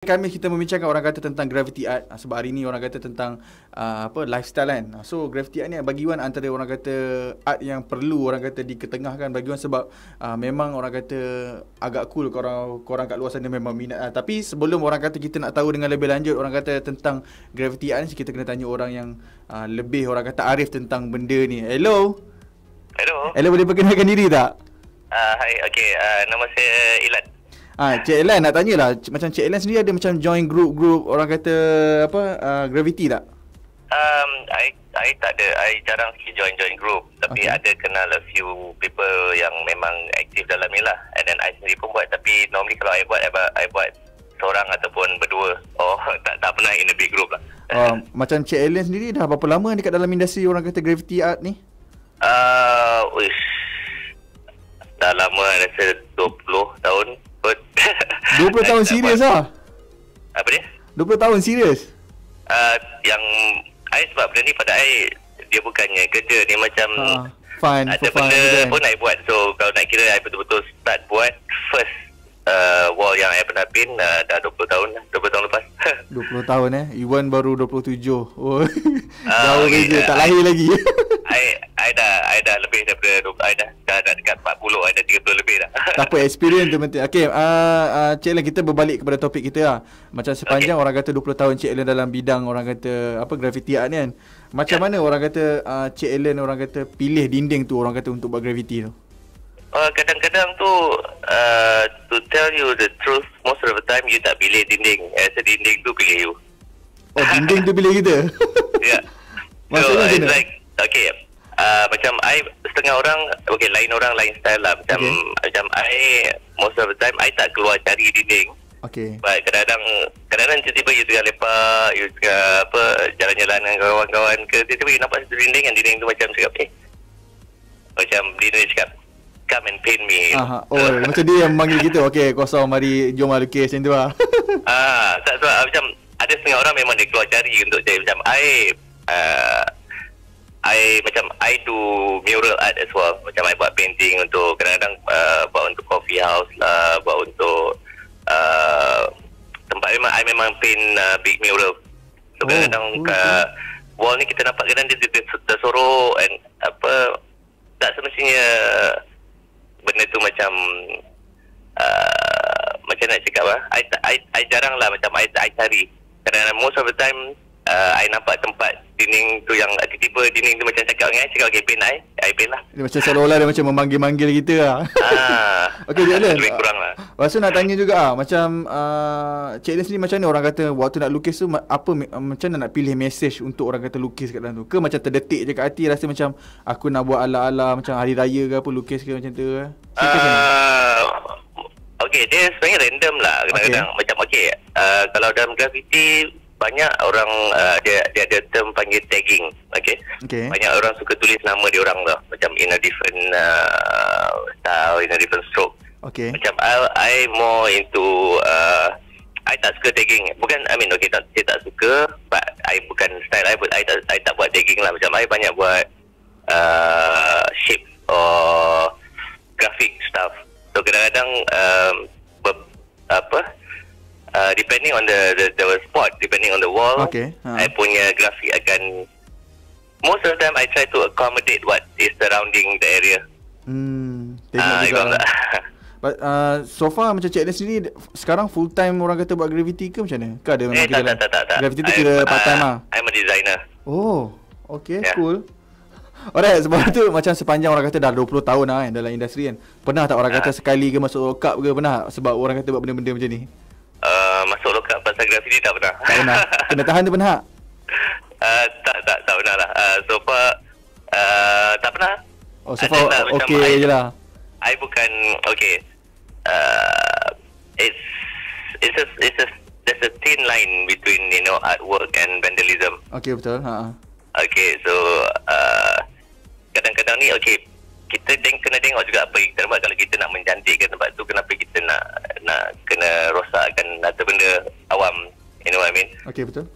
Kami kita membincangkan orang kata tentang graffiti art sebab hari ni orang kata tentang lifestyle kan. So graffiti art ni bagi Wan antara orang kata art yang perlu orang kata diketengahkan bagi Wan sebab memang orang kata agak cool korang kat luar sana memang minat. Tapi sebelum orang kata kita nak tahu dengan lebih lanjut orang kata tentang graffiti art ni, kita kena tanya orang yang lebih orang kata arif tentang benda ni. Hello. Boleh perkenalkan diri tak? Hai, nama saya Ilan. Cik Elan nak tanyalah, macam Cik Elan sendiri ada macam join group orang kata gravity tak? I tak ada. I jarang sikit join group. Tapi ada kenal a few people yang memang aktif dalam ni lah. And then I sendiri pun buat. Tapi normally kalau I buat seorang ataupun berdua. Tak pernah in a big group lah. Macam Cik Elan sendiri dah berapa lama dekat dalam industri orang kata gravity art ni? Dah lama, rasa 20 tahun. 20 tahun serius lah? Apa dia? 20 tahun serius? Yang I sebab benda ni pada I, dia bukannya kerja. Dia macam fun, ada benda pun I buat. So kalau nak kira I betul-betul start buat first wall yang I pernah pin dah 20 tahun lepas. 20 tahun Iwan baru 27. Oh, jauh beza, tak lahir lagi. I dah lebih daripada I dah dekat 40, I dah 30 lebih dah. Tak apa, experience tu penting. Okay, Cik Ellen, kita berbalik kepada topik kita lah. Macam sepanjang orang kata 20 tahun Cik Ellen dalam bidang orang kata graffiti art ni kan. Macam mana orang kata Cik Ellen orang kata pilih dinding tu orang kata untuk buat graffiti tu? Kadang-kadang tu to tell you the truth, most of the time you tak pilih dinding. Dinding tu pilih you. Oh, dinding tu pilih kita? Ya. Maksudnya so, it's like, macam I, setengah orang, lain orang lain style lah. Macam I, most of the time I tak keluar cari dinding. But kadang-kadang tiba-tiba you tengah lepak, you tengah jalan-jalan dengan kawan-kawan ke, tiba-tiba you nampak satu dinding, and dinding tu macam cakap, macam dinding cakap, come and paint me. Macam dia yang memanggil kita, kosong, mari jom lukis macam tu lah. Tak sebab macam ada setengah orang memang dia keluar cari untuk cari. Macam I do mural art as well. Macam I buat painting untuk kadang-kadang buat untuk coffee house lah, buat untuk tempat I memang paint big mural. So kadang-kadang wall ni kita nampak kadang dia tersorok and tak semestinya benda tu macam macam nak cakap I jarang lah macam I cari. Kadang-kadang most of the time I nampak tempat dinding tu yang tiba-tiba dinding tu macam cakap dengan I, cakap paint I paint lah. Dia macam seolah-olah dia macam memanggil-manggil kita lah. Cik Ellen, lebih kurang lah. Lepas tu nak tanya juga macam Cik Ellen sendiri macam mana orang kata waktu nak lukis tu macam mana nak pilih message untuk orang kata lukis kat dalam tu? Ke macam terdetik je kat hati rasa macam aku nak buat ala-ala macam hari raya ke apa lukis ke macam tu ke? Dia sebenarnya random lah kadang-kadang. Macam kalau dalam graffiti banyak orang dia ada term panggil tagging. Banyak orang suka tulis nama dia orang lah, macam in a different style, in a different stroke. Macam I more into I tak suka tagging. Bukan saya tak suka, but I bukan style I tak buat tagging lah. Macam I banyak buat shape or graphic stuff. So kadang-kadang depending on the spot, depending on the wall, I punya grafik akan, most of the time I try to accommodate what is surrounding the area. Tengok juga lah. But so far macam Cik Ellen sendiri sekarang full time orang kata buat graffiti ke macam mana? Ke ada memang tak. Graffiti tu kira part time lah? I'm a designer. Cool. Alright, sebab tu macam sepanjang orang kata dah 20 tahun lah dalam industri kan. Pernah tak orang kata sekali ke masuk lock up ke pernah? Sebab orang kata buat benda-benda macam ni. Masuk lock up pasal graffiti tak pernah. Tak pernah. Kena tahan tu pernah? Tak pernah lah. So far tak pernah. So far je lah. I bukan there's a thin line between artwork and vandalism. Betul. So kadang-kadang ni kita kena tengok juga apa kita buat. Kalau kita nak mencantikkan tempat tu, kenapa kita nak kena rosakkan atau benda awam, you know what I mean? Betul.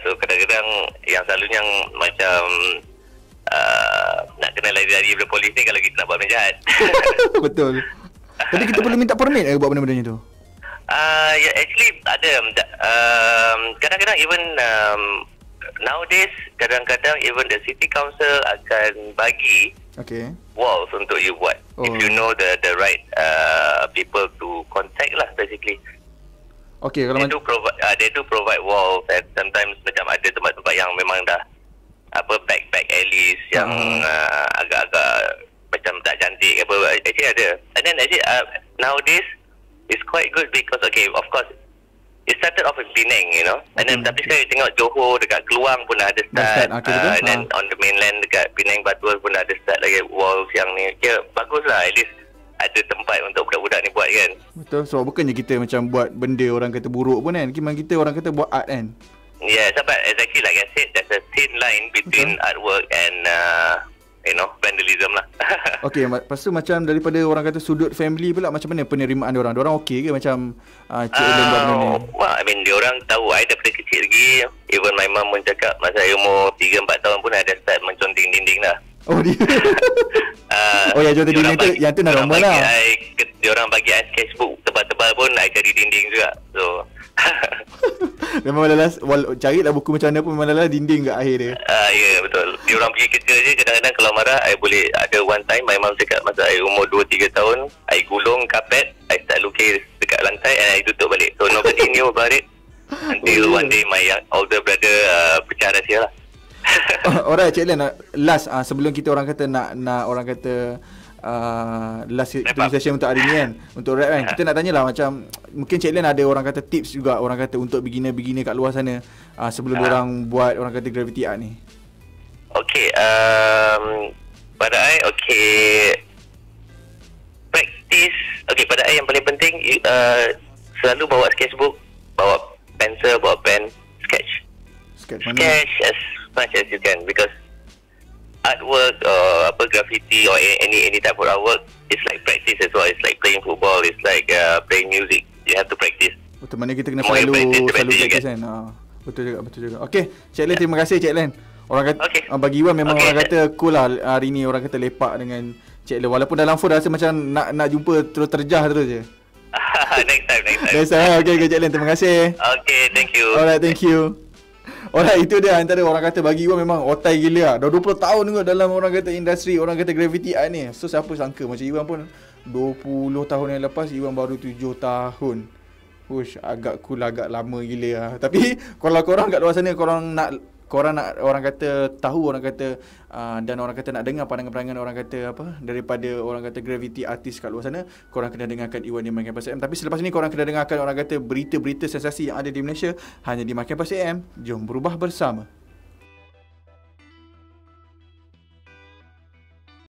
So kadang-kadang yang selalunya macam nak kena lari-lari daripada polis ni kalau kita nak buat benda jahat. Betul. Tapi kita perlu minta permit buat benda-benda tu? Yeah, actually ada. Kadang-kadang even nowadays, kadang-kadang even the city council akan bagi walls untuk you buat. If you know the right people to contact lah, basically. Okay, kalau they do provide walls, and sometimes macam ada tempat-tempat yang memang dah back alleys yang agak-agak macam tak cantik apa, actually ada. And then actually nowadays it's quite good because of course it started off in Penang, you know, and then tapi sekarang tengok Johor dekat Keluang pun ada start, and then on the mainland dekat Penang Batu pun ada start lagi walls yang ni. Bagus lah, at least ada tempat untuk budak-budak ni buat kan. Betul, so bukannya kita macam buat benda orang kata buruk pun kan, memang kita orang kata buat art kan. Yeah, sebab exactly like I said, there's a thin line between artwork and vandalism lah. Okay, lepas tu macam daripada orang kata sudut family pula, macam mana penerimaan diorang? Diorang okey ke macam Cik Ellen buat benda ni? I mean, diorang tahu I daripada kecil lagi. Even my mum pun cakap masa I umur 3-4 tahun pun ada start menconting dinding dah. Oh dia. Ya, contoh dinding tu, yang tu dah normal lah. Diorang bagi I sketchbook tebal-tebal pun I cari dinding juga. So memang lalas, carilah buku macam mana pun memang lalas dinding kat akhir dia. Ya, betul. Diorang pergi kerja je, kadang-kadang kalau marah I boleh, ada one time my mum cakap masa I umur 2-3 tahun, I gulung kapet, I start lukis dekat lantai and I tutup balik. So nobody knew about it until one day my older brother pecah rahsia lah. Alright, Cik Len, last sebelum kita orang kata nak orang kata last session untuk hari ni kan, untuk rap kan, kita nak tanyalah macam mungkin Cik Len ada orang kata tips juga, orang kata untuk beginner kat luar sana sebelum orang buat orang kata graffiti art ni. Okay, pada I practice. Okay, pada I yang paling penting selalu bawa sketchbook, bawa pensel, bawa pen, sketch as much as you can, because artwork or graffiti or any type of artwork, it's like practice as well. It's like playing football, it's like playing music. You have to practice. Betul, mana kita kena selalu practice kan. Betul juga. Okay, Cik Len, terima kasih Cik Len. Orang kata bagi Iwan memang orang kata cool lah hari ni, orang kata lepak dengan Cik Len. Walaupun dalam phone rasa macam nak jumpa terus terjah terus je. Next time. Okay, Cik Len, terima kasih. Okay, thank you. Alright, thank you. Alright, itu dia antara orang kata bagi Iwan memang otai gila lah. Dah 20 tahun juga dalam orang kata industri, orang kata graffiti art ni. So siapa sangka macam Iwan pun 20 tahun yang lepas, Iwan baru 7 tahun. Ush, agak cool, agak lama gila lah. Tapi kalau korang kat luar sana, korang nak orang kata tahu, orang kata dan orang kata nak dengar pandangan-pandangan orang kata apa daripada orang kata graffiti artis kat luar sana, korang kena dengarkan Iwan di My Campus AM. Tapi selepas ni korang kena dengarkan orang kata berita-berita sensasi yang ada di Malaysia hanya di My Campus AM. Jom berubah bersama.